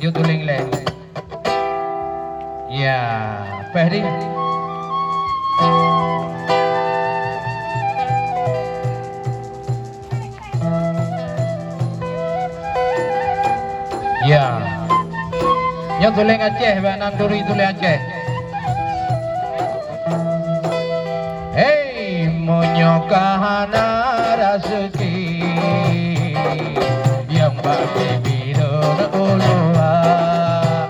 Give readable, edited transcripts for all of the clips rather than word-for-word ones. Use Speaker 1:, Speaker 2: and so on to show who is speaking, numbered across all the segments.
Speaker 1: Yuk tuling le. Ya, Ferry. Ya. Yang tuling Aceh, Banan Duri tuling Aceh. Hey, monyokahana rezeki yang bagi bidor ulua.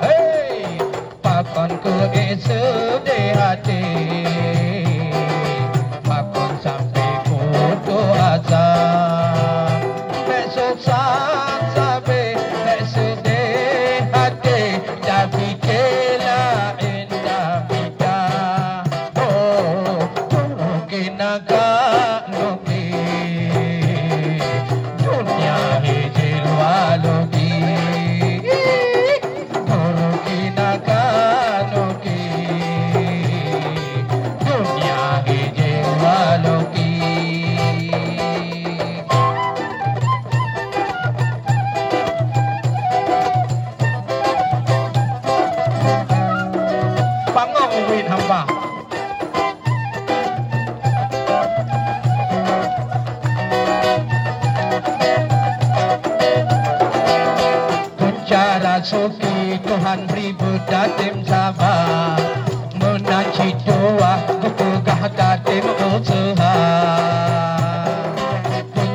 Speaker 1: Hey, pakon ku sedih hati, pakon sampai putus asa. Besok sampai sedih hati, tapi kela indah bida. Oh, kinaga nuki dunia hijil walogi, kinaga nuki dunia hijil walogi. Pangong win hamba. Cara suki Tuhan ribu datim sabar, menaci doa kepegah datim usaha.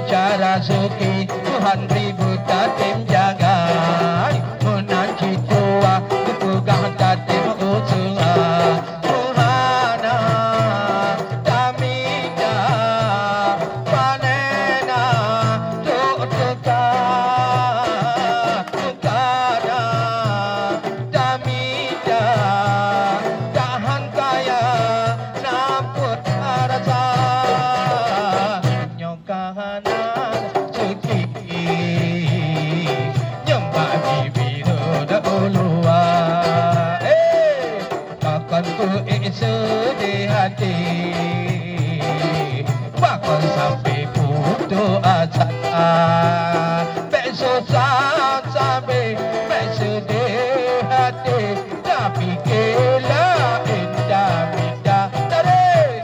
Speaker 1: Cara suki Tuhan ribu datim jaga, menaci doa kepegah datim usaha. Tuhana damida panena tukka sedih hati, bakal sampai putus asa. Besok sampai sedih hati, tapi kela indah bida dari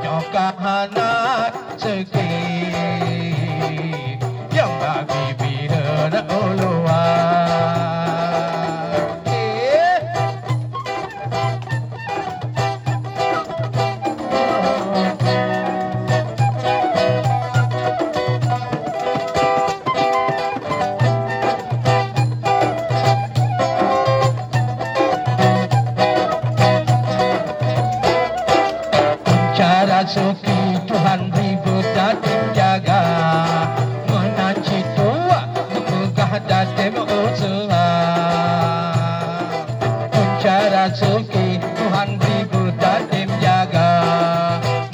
Speaker 1: nyokahana segi yang bagi bida ulua. Suki Tuhan ribu datim jaga, menaci tua kepegah datim usaha. Cara suki Tuhan ribu datim jaga,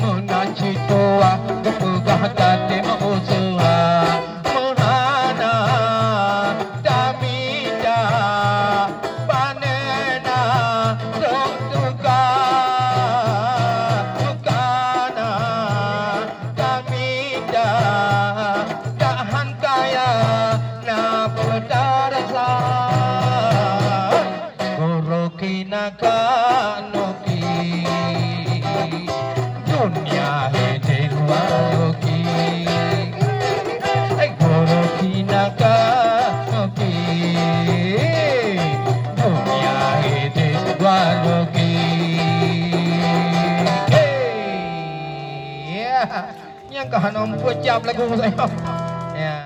Speaker 1: menaci tua kepegah datim usaha. Menana damida panena tukka kinaga nuki dunia hijil walogi. Guru kinaga nuki dunia hijil walogi. Hey, ya, yang kahanom pujam lagu saya. Ya.